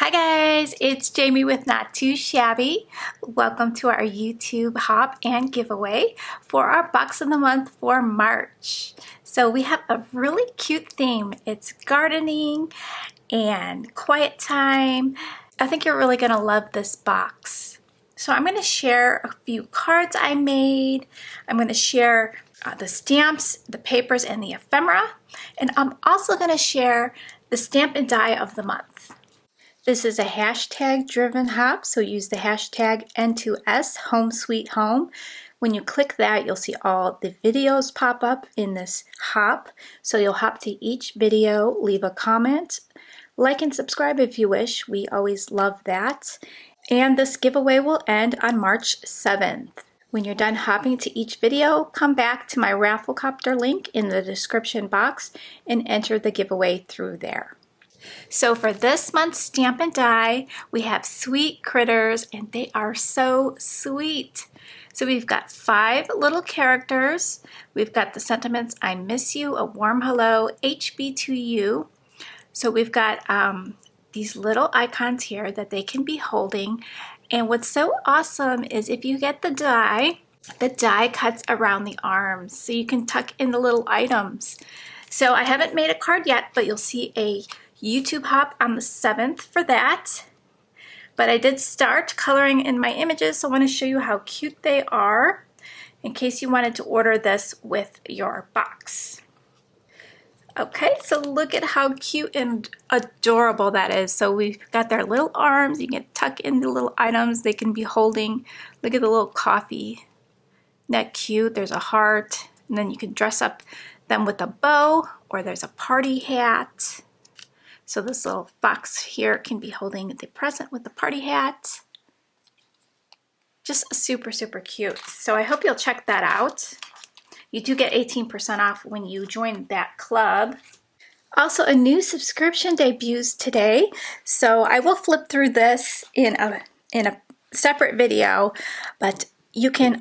Hi guys, it's Jamie with Not Too Shabby. Welcome to our YouTube hop and giveaway for our box of the month for March. So we have a really cute theme. It's gardening and quiet time. I think you're really gonna love this box. So I'm gonna share a few cards I made. I'm gonna share the stamps, the papers, and the ephemera. And I'm also gonna share the stamp and die of the month. This is a hashtag driven hop, so use the hashtag N2S Home Sweet Home. When you click that, you'll see all the videos pop up in this hop. So you'll hop to each video, leave a comment, like and subscribe if you wish. We always love that. And this giveaway will end on March 7th. When you're done hopping to each video, come back to my Rafflecopter link in the description box and enter the giveaway through there. So for this month's stamp and die, we have sweet critters, and they are so sweet. So we've got 5 little characters. We've got the sentiments, I miss you, a warm hello, HB to you. So we've got these little icons here that they can be holding. And what's so awesome is if you get the die cuts around the arms, so you can tuck in the little items. So I haven't made a card yet, but you'll see a YouTube hop on the 7th for that. But I did start coloring in my images, so I want to show you how cute they are in case you wanted to order this with your box. Okay, so look at how cute and adorable that is. So we've got their little arms. You can tuck in the little items they can be holding. Look at the little coffee. Isn't that cute? There's a heart, and then you can dress up them with a bow, or there's a party hat. So this little fox here can be holding the present with the party hat. Just super, super cute. So I hope you'll check that out. You do get 18% off when you join that club. Also, a new subscription debuts today. So I will flip through this in a separate video, but you can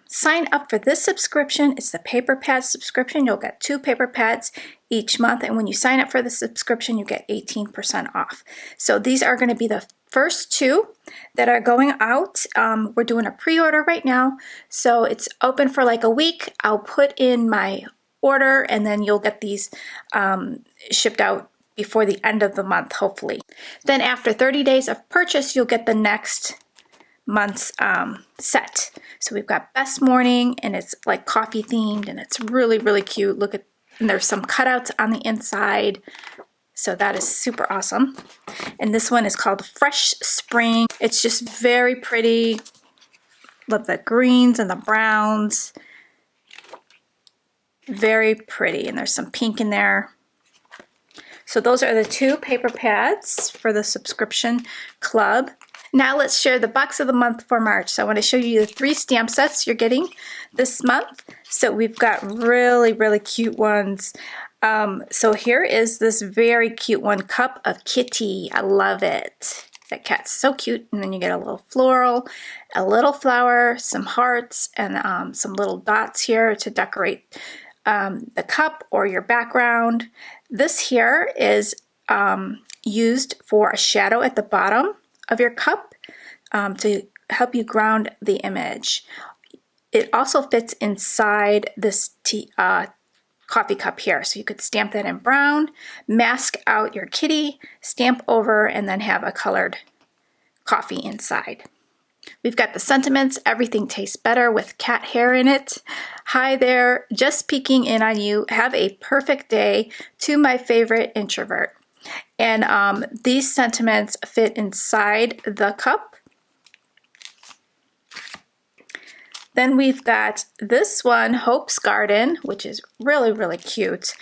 sign up for this subscription. It's the paper pad subscription. You'll get 2 paper pads each month, and when you sign up for the subscription, you get 18% off. So these are going to be the first 2 that are going out. We're doing a pre-order right now, so it's open for like a week. I'll put in my order, and then you'll get these shipped out before the end of the month, hopefully. Then after 30 days of purchase, you'll get the next month's set. So we've got Best Morning, and it's like coffee themed, and it's really, really cute. Look at, and there's some cutouts on the inside. So that is super awesome. And this one is called Fresh Spring. It's just very pretty. Love the greens and the browns. Very pretty. And there's some pink in there. So those are the 2 paper pads for the subscription club. Now let's share the box of the month for March. So I want to show you the 3 stamp sets you're getting this month. So we've got really, really cute ones. So here is this very cute one, Cup of Kitty. I love it. That cat's so cute. And then you get a little floral, a little flower, some hearts, and some little dots here to decorate the cup or your background. This here is used for a shadow at the bottom of your cup to help you ground the image. It also fits inside this coffee cup here, so you could stamp that in brown, mask out your kitty, stamp over, and then have a colored coffee inside. We've got the sentiments, everything tastes better with cat hair in it. Hi there, just peeking in on you. Have a perfect day. To my favorite introvert. And these sentiments fit inside the cup. Then we've got this one, Hope's Garden, which is really, really cute.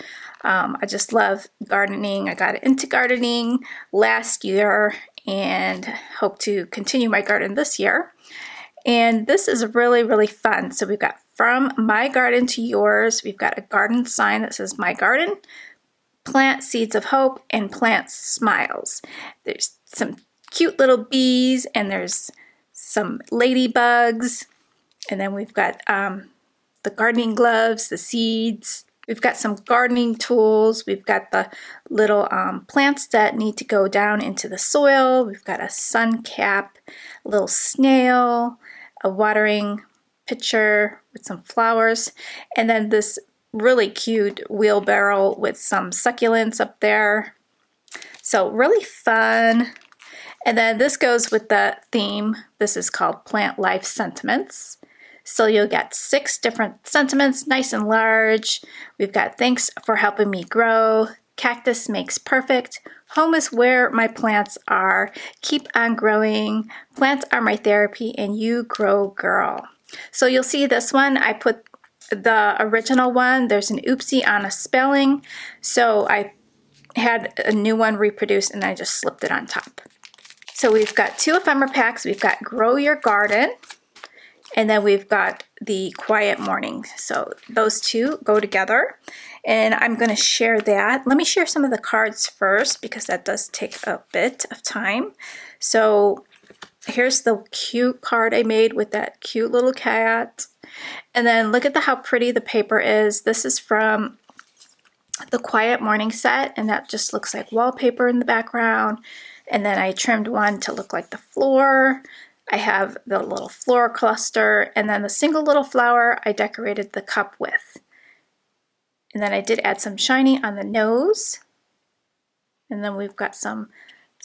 I just love gardening. I got into gardening last year and hope to continue my garden this year. And this is really, really fun. So we've got From My Garden to Yours. We've got a garden sign that says My Garden, Plant Seeds of Hope, and Plant Smiles. There's some cute little bees, and there's some ladybugs. And then we've got the gardening gloves, the seeds. We've got some gardening tools. We've got the little plants that need to go down into the soil. We've got a sun cap, a little snail, a watering pitcher with some flowers, and then this really cute wheelbarrow with some succulents up there. So really fun. And then this goes with the theme. This is called Plant Life Sentiments. So you'll get 6 different sentiments, nice and large. We've got thanks for helping me grow, cactus makes perfect, home is where my plants are, keep on growing, plants are my therapy, and you grow girl. So you'll see this one, I put the original one, there's an oopsie on a spelling, so I had a new one reproduced and I just slipped it on top. So we've got 2 ephemera packs. We've got Grow Your Garden, and then we've got the Quiet Morning. So those 2 go together, and I'm going to share that. Let me share some of the cards first because that does take a bit of time. So here's the cute card I made with that cute little cat. And then look at how pretty the paper is. This is from the Quiet Morning set, and that just looks like wallpaper in the background. And then I trimmed one to look like the floor. I have the little floor cluster, and then the single little flower I decorated the cup with. And then I did add some shiny on the nose. And then we've got some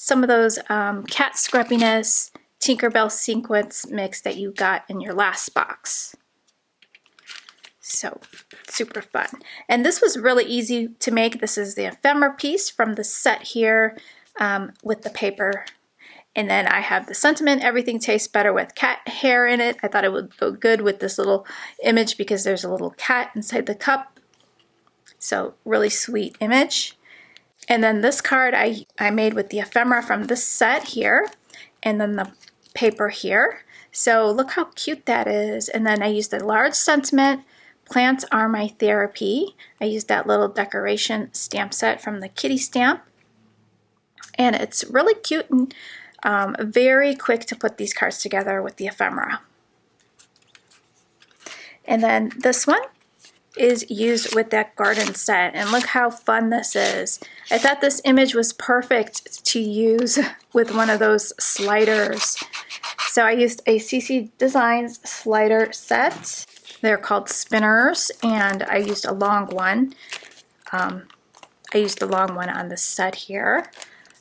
of those cat scrubbiness Tinkerbell sequence mix that you got in your last box. So super fun. And this was really easy to make. This is the ephemera piece from the set here with the paper. And then I have the sentiment, everything tastes better with cat hair in it. I thought it would go good with this little image because there's a little cat inside the cup. So really sweet image. And then this card I made with the ephemera from this set here. And then the paper here. So look how cute that is. And then I used a large sentiment. Plants are my therapy. I used that little decoration stamp set from the kitty stamp. And it's really cute and very quick to put these cards together with the ephemera. And then this one is used with that garden set. And look how fun this is. I thought this image was perfect to use with one of those sliders. So I used a CC Designs slider set. They're called spinners, and I used a long one. I used the long one on this set here.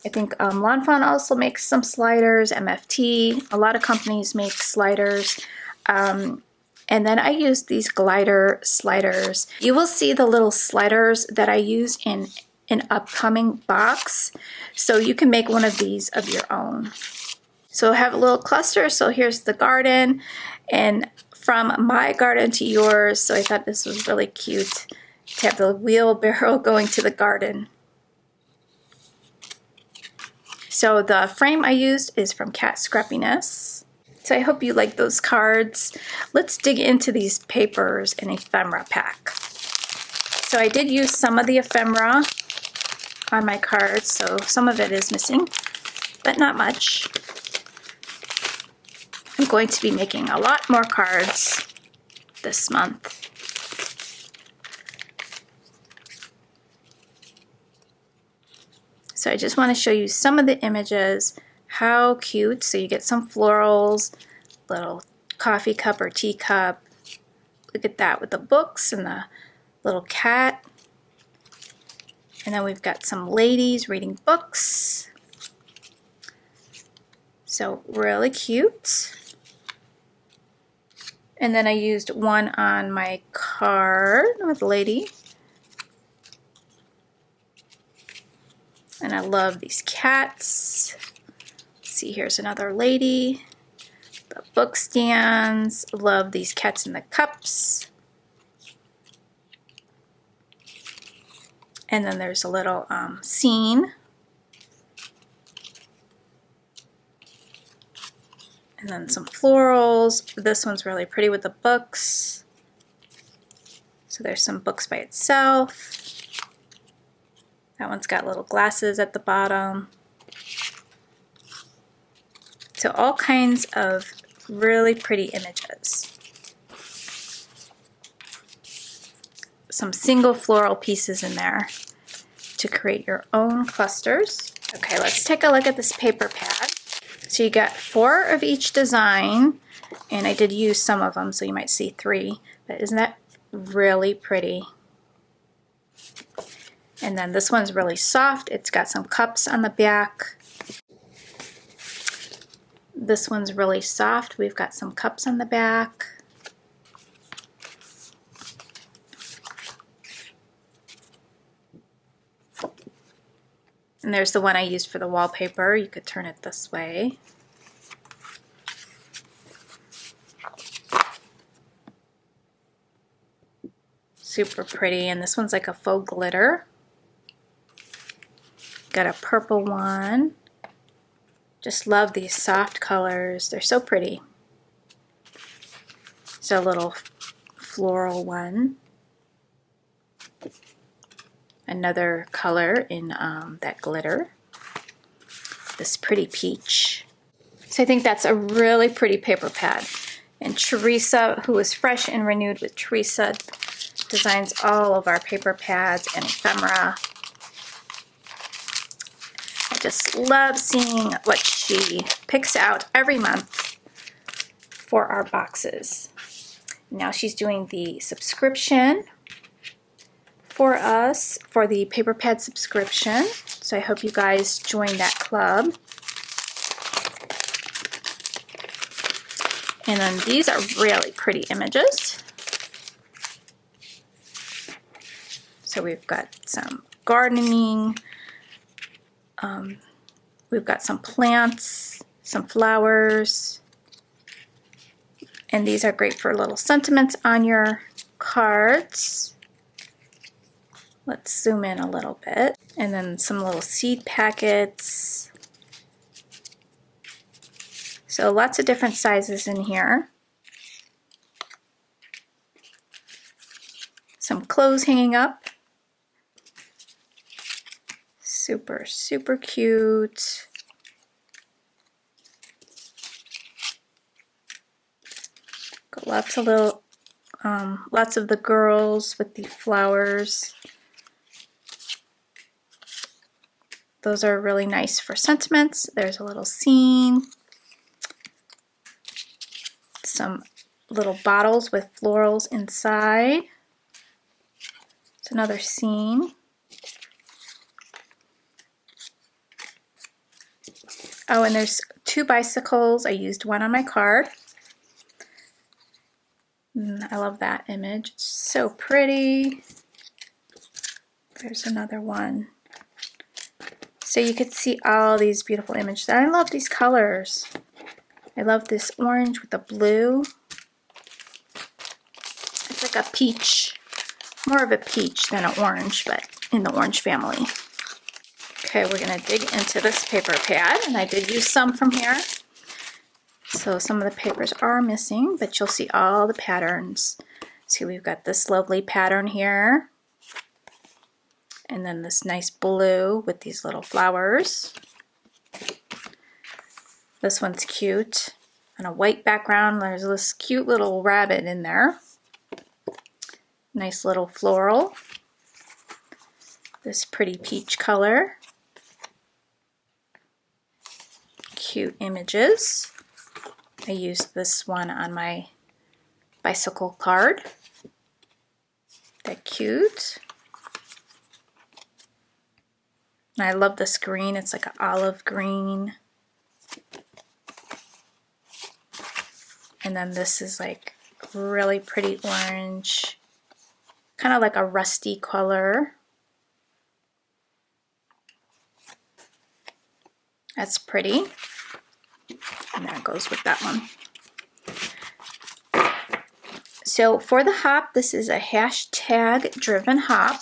I think Lawn Fawn also makes some sliders, MFT. A lot of companies make sliders. And then I used these glider sliders. You will see the little sliders that I use in an upcoming box. So you can make one of these of your own. So I have a little cluster. So here's the garden, and from my garden to yours. So I thought this was really cute to have the wheelbarrow going to the garden. So the frame I used is from Cat Scrubbiness. So I hope you like those cards. Let's dig into these papers in ephemera pack. So I did use some of the ephemera on my cards, so some of it is missing, but not much. I'm going to be making a lot more cards this month. So I just want to show you some of the images. How cute. So you get some florals, little coffee cup or teacup. Look at that with the books and the little cat. And then we've got some ladies reading books. So really cute. And then I used one on my card with a lady. And I love these cats. Let's see, here's another lady. The book stands. Love these cats in the cups. And then there's a little scene. And then some florals. This one's really pretty with the books. So there's some books by itself. That one's got little glasses at the bottom. So all kinds of really pretty images. some single floral pieces in there to create your own clusters. Okay, let's take a look at this paper pad. So you got 4 of each design, and I did use some of them, so you might see 3, but isn't that really pretty? And then this one's really soft. It's got some cups on the back. This one's really soft. We've got some cups on the back. And there's the one I used for the wallpaper. You could turn it this way. Super pretty. And this one's like a faux glitter. Got a purple one. Just love these soft colors. They're so pretty. It's a little floral one. Another color in that glitter. This pretty peach. So I think that's a really pretty paper pad. And Teresa, who is Fresh and Renewed with Teresa, designs all of our paper pads and ephemera. I just love seeing what she picks out every month for our boxes. Now she's doing the subscription for us for the paper pad subscription. So I hope you guys join that club. And then these are really pretty images. So we've got some gardening, we've got some plants, some flowers, and these are great for little sentiments on your cards. Let's zoom in a little bit. And then some little seed packets. So lots of different sizes in here. Some clothes hanging up. Super, super cute. Got lots of little, lots of the girls with the flowers. Those are really nice for sentiments. There's a little scene. Some little bottles with florals inside. It's another scene. Oh, and there's 2 bicycles. I used one on my card. I love that image. It's so pretty. There's another one. So you could see all these beautiful images. I love these colors. I love this orange with the blue. It's like a peach. More of a peach than an orange, but in the orange family. Okay, we're going to dig into this paper pad, and I did use some from here. So some of the papers are missing, but you'll see all the patterns. See, we've got this lovely pattern here. And then this nice blue with these little flowers. This one's cute. On a white background, there's this cute little rabbit in there. Nice little floral. This pretty peach color. Cute images. I used this one on my bicycle card. They're cute. And I love this green. It's like an olive green. And then this is like really pretty orange. Kind of like a rusty color. That's pretty. And that goes with that one. So for the hop, this is a hashtag driven hop.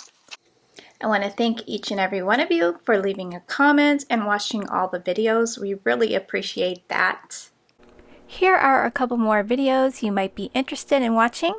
I want to thank each and every one of you for leaving a comment and watching all the videos. We really appreciate that. Here are a couple more videos you might be interested in watching.